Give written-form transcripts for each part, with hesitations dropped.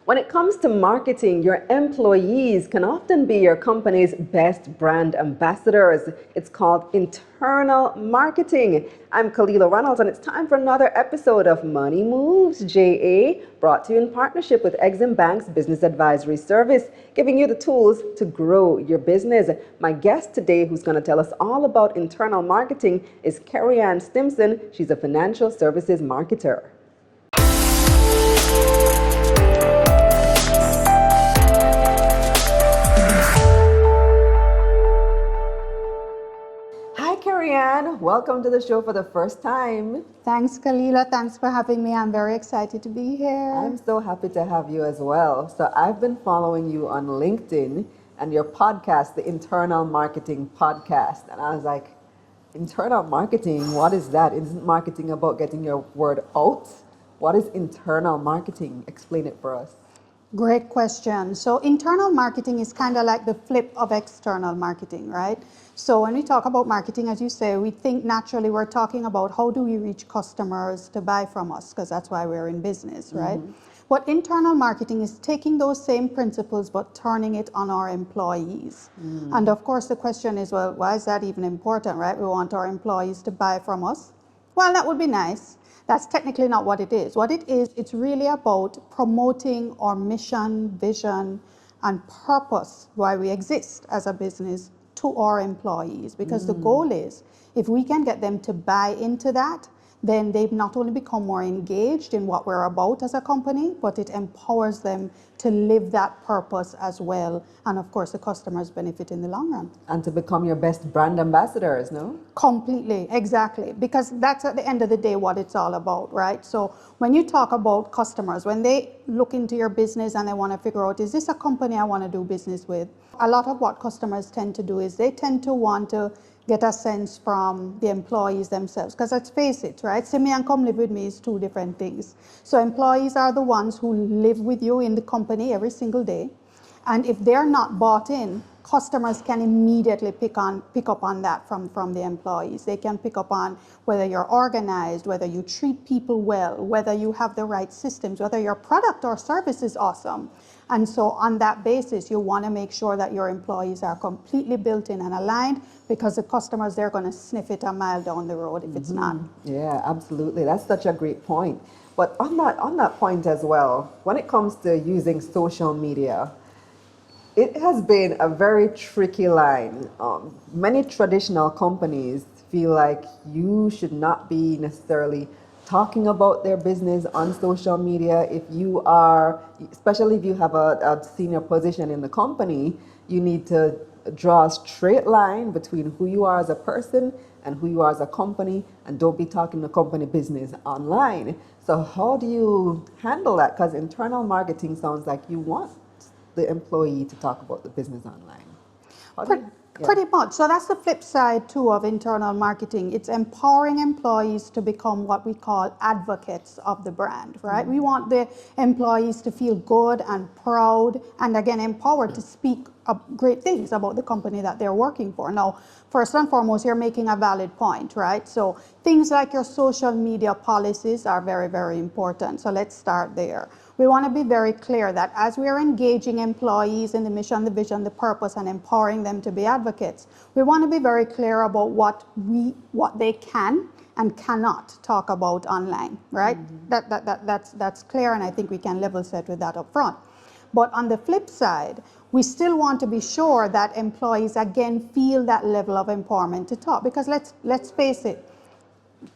When it comes to marketing, your employees can often be your company's best brand ambassadors. It's called internal marketing. I'm Kalila Reynolds, and it's time for another episode of Money Moves JA, brought to you in partnership with EXIM Bank's Business Advisory Service, giving you the tools to grow your business. My guest today, who's going to tell us all about internal marketing, is Kerry-Ann Stimpson. She's a financial services marketer. Hi, Kerry-Ann. Welcome to the show for the first time. Thanks, Kalila. Thanks for having me. I'm very excited to be here. I'm so happy to have you as well. So I've been following you on LinkedIn and your podcast, the Internal Marketing Podcast. And I was like, internal marketing, what is that? Isn't marketing about getting your word out? What is internal marketing? Explain it for us. Great question. So internal marketing is kind of like the flip of external marketing, right? So when we talk about marketing, as you say, we think naturally we're talking about how do we reach customers to buy from us, because that's why we're in business, right? What internal marketing is taking those same principles but turning it on our employees. And of course the question is, well, why is that even important, right? We want our employees to buy from us. Well, that would be nice. That's technically not what it is. What it is, it's really about promoting our mission, vision, and purpose, why we exist as a business, to our employees. Because the goal is, if we can get them to buy into that, then they've not only become more engaged in what we're about as a company, but it empowers them to live that purpose as well. And of course, the customers benefit in the long run. And to become your best brand ambassadors, no? Completely, exactly. Because that's at the end of the day what it's all about, right? So when you talk about customers, when they look into your business and they want to figure out, is this a company I want to do business with? A lot of what customers tend to do is they tend to want to get a sense from the employees themselves. Because let's face it, right? See me and come live with me is two different things. So employees are the ones who live with you in the company every single day. And if they're not bought in, customers can immediately pick up on that from the employees. They can pick up on whether you're organized, whether you treat people well, whether you have the right systems, whether your product or service is awesome. And so on that basis, you want to make sure that your employees are completely built in and aligned, because the customers, they're going to sniff it a mile down the road if it's not. Yeah, absolutely. That's such a great point. But on that point as well, when it comes to using social media, it has been a very tricky line. Many traditional companies feel like you should not be necessarily talking about their business on social media. If you are, especially if you have a senior position in the company, you need to draw a straight line between who you are as a person and who you are as a company, and don't be talking the company business online. So how do you handle that? Because internal marketing sounds like you want the employee to talk about the business online. Pretty much. So that's the flip side too of internal marketing. It's empowering employees to become what we call advocates of the brand, right? We want the employees to feel good and proud, and again empowered to speak great things about the company that they're working for. Now, first and foremost, you're making a valid point, right? So things like your social media policies are very, very important. So let's start there. We want to be very clear that as we are engaging employees in the mission, the vision, the purpose, and empowering them to be advocates, we want to be very clear about what they can and cannot talk about online, right? That's clear, and I think we can level set with that up front. But on the flip side, we still want to be sure that employees again feel that level of empowerment to talk, because let's face it,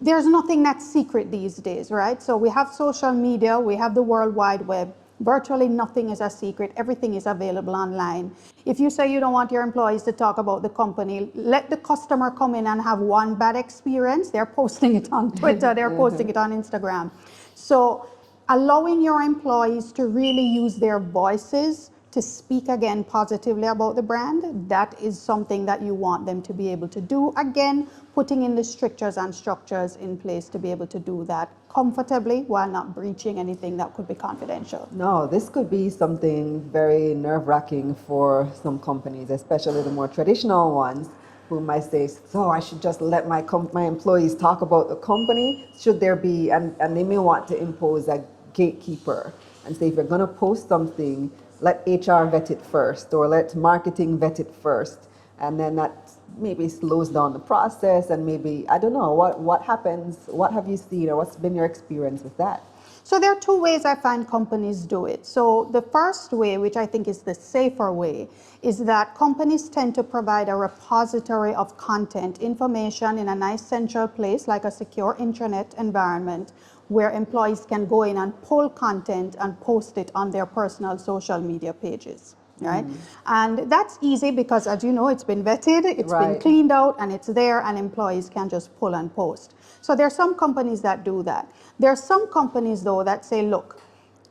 there's nothing that's secret these days, right? So we have social media, we have the World Wide Web. Virtually nothing is a secret. Everything is available online. If you say you don't want your employees to talk about the company, let the customer come in and have one bad experience. They're posting it on Twitter, they're posting it on Instagram. So allowing your employees to really use their voices to speak again positively about the brand, that is something that you want them to be able to do. Again, putting in the strictures and structures in place to be able to do that comfortably while not breaching anything that could be confidential. No, this could be something very nerve-wracking for some companies, especially the more traditional ones, who might say, so I should just let my employees talk about the company? Should there be, and they may want to impose a gatekeeper and say, if you're going to post something, let HR vet it first, or let marketing vet it first. And then that maybe slows down the process, and maybe, I don't know, what happens, what have you seen, or what's been your experience with that? So there are two ways I find companies do it. So the first way, which I think is the safer way, is that companies tend to provide a repository of content, information in a nice central place, like a secure intranet environment, where employees can go in and pull content and post it on their personal social media pages. Right? And that's easy because, as you know, it's been vetted, it's been cleaned out, and it's there, and employees can just pull and post. So there are some companies that do that. There are some companies, though, that say, look,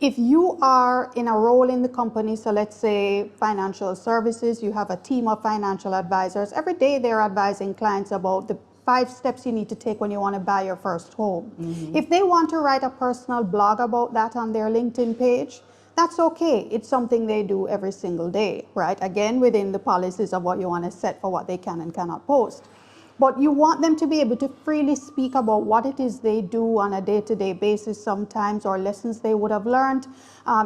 if you are in a role in the company, so let's say financial services, you have a team of financial advisors, every day they're advising clients about the 5 steps you need to take when you want to buy your first home. If they want to write a personal blog about that on their LinkedIn page, that's okay. It's something they do every single day, right? Again, within the policies of what you want to set for what they can and cannot post. But you want them to be able to freely speak about what it is they do on a day-to-day basis sometimes, or lessons they would have learned,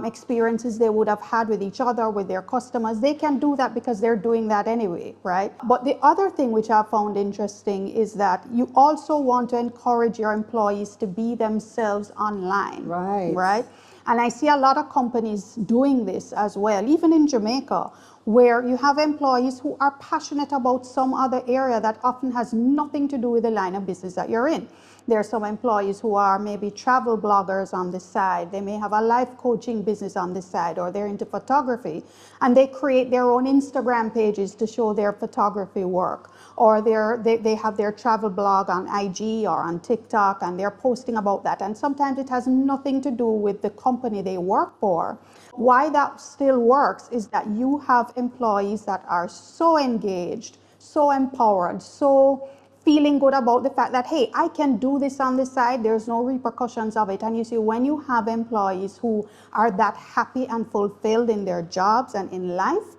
experiences they would have had with each other, with their customers. They can do that because they're doing that anyway, right? But the other thing which I found interesting is that you also want to encourage your employees to be themselves online, right? And I see a lot of companies doing this as well, even in Jamaica, where you have employees who are passionate about some other area that often has nothing to do with the line of business that you're in. There are some employees who are maybe travel bloggers on the side. They may have a life coaching business on the side, or they're into photography, and they create their own Instagram pages to show their photography work. Or they have their travel blog on IG or on TikTok, and they're posting about that. And sometimes it has nothing to do with the company they work for. Why that still works is that you have employees that are so engaged, so empowered, so feeling good about the fact that, hey, I can do this on the side, there's no repercussions of it. And you see, when you have employees who are that happy and fulfilled in their jobs and in life,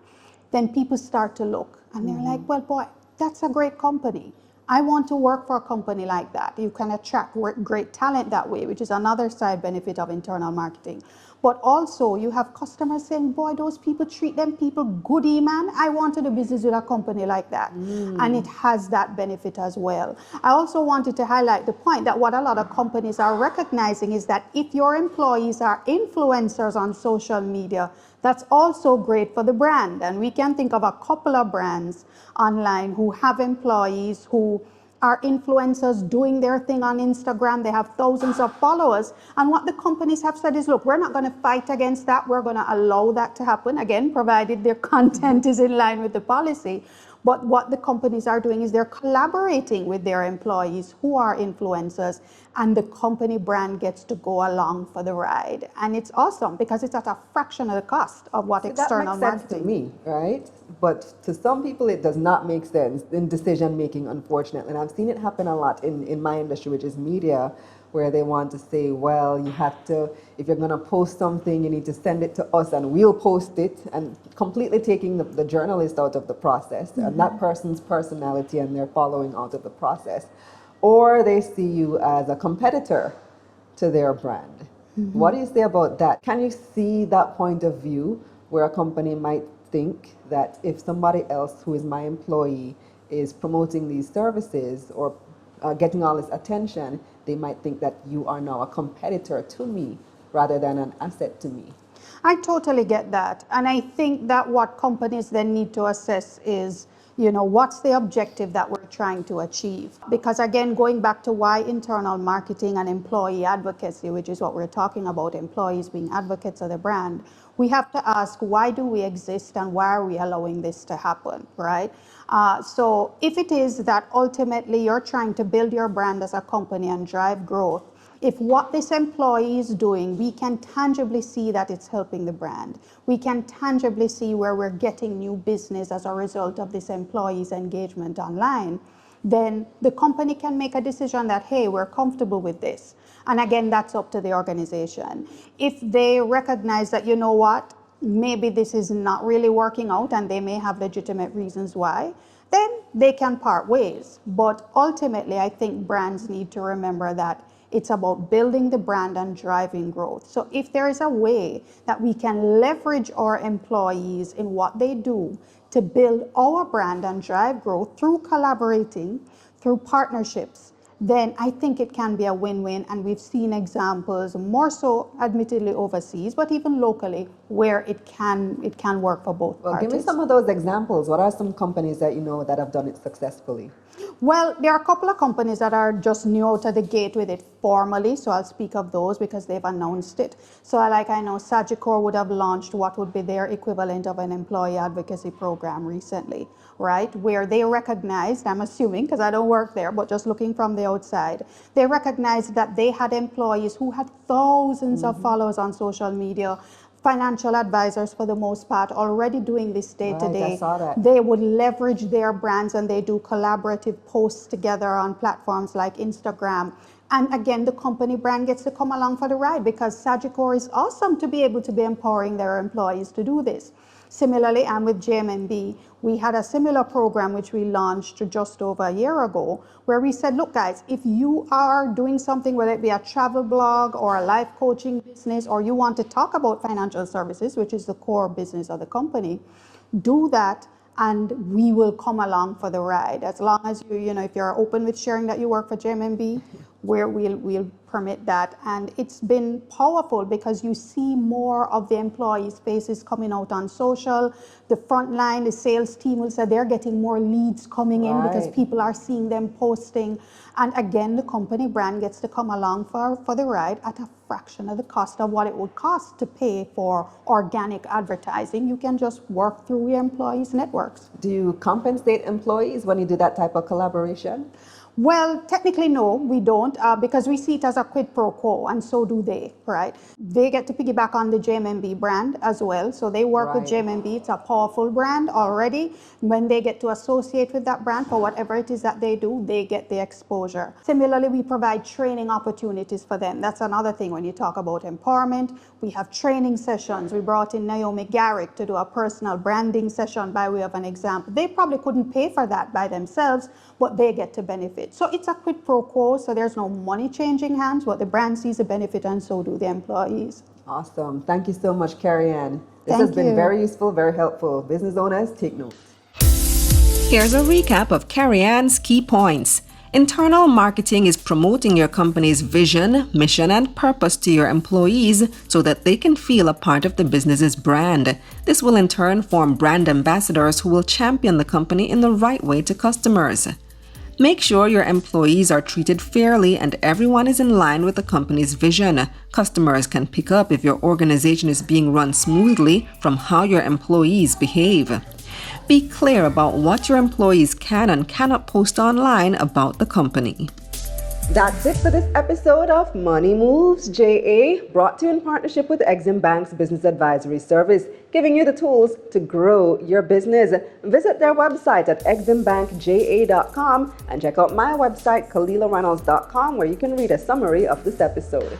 then people start to look and they're like, well, boy, that's a great company. I want to work for a company like that. You can attract great talent that way, which is another side benefit of internal marketing. But also you have customers saying, boy, those people treat them people goody, man. I want to do business with a company like that. And it has that benefit as well. I also wanted to highlight the point that what a lot of companies are recognizing is that if your employees are influencers on social media, that's also great for the brand. And we can think of a couple of brands online who have employees who are influencers doing their thing on Instagram. They have thousands of followers. And what the companies have said is, look, we're not going to fight against that. We're going to allow that to happen, again, provided their content is in line with the policy. But what the companies are doing is they're collaborating with their employees who are influencers, and the company brand gets to go along for the ride. And it's awesome because it's at a fraction of the cost of what external that makes sense to me, right? But to some people, it does not make sense in decision making, unfortunately. And I've seen it happen a lot in my industry, which is media, where they want to say, well, you have to, if you're going to post something, you need to send it to us and we'll post it, and completely taking the journalist out of the process and that person's personality and their following out of the process. Or they see you as a competitor to their brand. What do you say about that? Can you see that point of view where a company might think that if somebody else who is my employee is promoting these services or getting all this attention, they might think that you are now a competitor to me rather than an asset to me? I totally get that. And I think that what companies then need to assess is, what's the objective that we're trying to achieve? Because again, going back to why internal marketing and employee advocacy, which is what we're talking about, employees being advocates of the brand, we have to ask, why do we exist and why are we allowing this to happen, right? So if it is that ultimately you're trying to build your brand as a company and drive growth, if what this employee is doing, we can tangibly see that it's helping the brand. We can tangibly see where we're getting new business as a result of this employee's engagement online, then the company can make a decision that, hey, we're comfortable with this. And again, that's up to the organization. If they recognize that, you know what, maybe this is not really working out and they may have legitimate reasons why, then they can part ways. But ultimately, I think brands need to remember that It's about building the brand and driving growth. So if there is a way that we can leverage our employees in what they do to build our brand and drive growth through collaborating, through partnerships, then I think it can be a win-win. And we've seen examples, more so admittedly overseas, but even locally, where it can work for both parties. Give me some of those examples. What are some companies that you know that have done it successfully? Well, there are a couple of companies that are just new out of the gate with it formally, so I'll speak of those because they've announced it. So I know Sagicor would have launched what would be their equivalent of an employee advocacy program recently, right? Where they recognized, I'm assuming, because I don't work there, but just looking from the outside, they recognized that they had employees who had thousands of followers on social media, financial advisors for the most part, already doing this day to day. I saw that. They would leverage their brands and they do collaborative posts together on platforms like Instagram. And again, the company brand gets to come along for the ride because Sagicor is awesome to be able to be empowering their employees to do this. Similarly, and with JMB, we had a similar program which we launched just over a year ago, where we said, look guys, if you are doing something, whether it be a travel blog or a life coaching business, or you want to talk about financial services, which is the core business of the company, do that and we will come along for the ride. As long as if you're open with sharing that you work for JMB, we'll permit that. And it's been powerful because you see more of the employees' faces coming out on social. The front line, the sales team will say they're getting more leads coming in because people are seeing them posting. And again, the company brand gets to come along for the ride at a fraction of the cost of what it would cost to pay for organic advertising. You can just work through your employees' networks. Do you compensate employees when you do that type of collaboration? Well, technically, no, we don't, because we see it as a quid pro quo, and so do they, right? They get to piggyback on the JMB brand as well. So they work with JMB. It's a powerful brand already. When they get to associate with that brand for whatever it is that they do, they get the exposure. Similarly, we provide training opportunities for them. That's another thing when you talk about empowerment. We have training sessions. We brought in Naomi Garrick to do a personal branding session by way of an example. They probably couldn't pay for that by themselves, but they get to benefit. So it's a quid pro quo, so there's no money changing hands, but the brand sees a benefit and so do the employees. Awesome. Thank you so much, Kerry-Ann. This has been very useful, very helpful. Business owners, take notes. Here's a recap of Kerry-Ann's key points. Internal marketing is promoting your company's vision, mission, and purpose to your employees so that they can feel a part of the business's brand. This will in turn form brand ambassadors who will champion the company in the right way to customers. Make sure your employees are treated fairly and everyone is in line with the company's vision. Customers can pick up if your organization is being run smoothly from how your employees behave. Be clear about what your employees can and cannot post online about the company. That's it for this episode of Money Moves JA, brought to you in partnership with EXIM Bank's Business Advisory Service, giving you the tools to grow your business. Visit their website at eximbankja.com and check out my website, KalilaReynolds.com, where you can read a summary of this episode.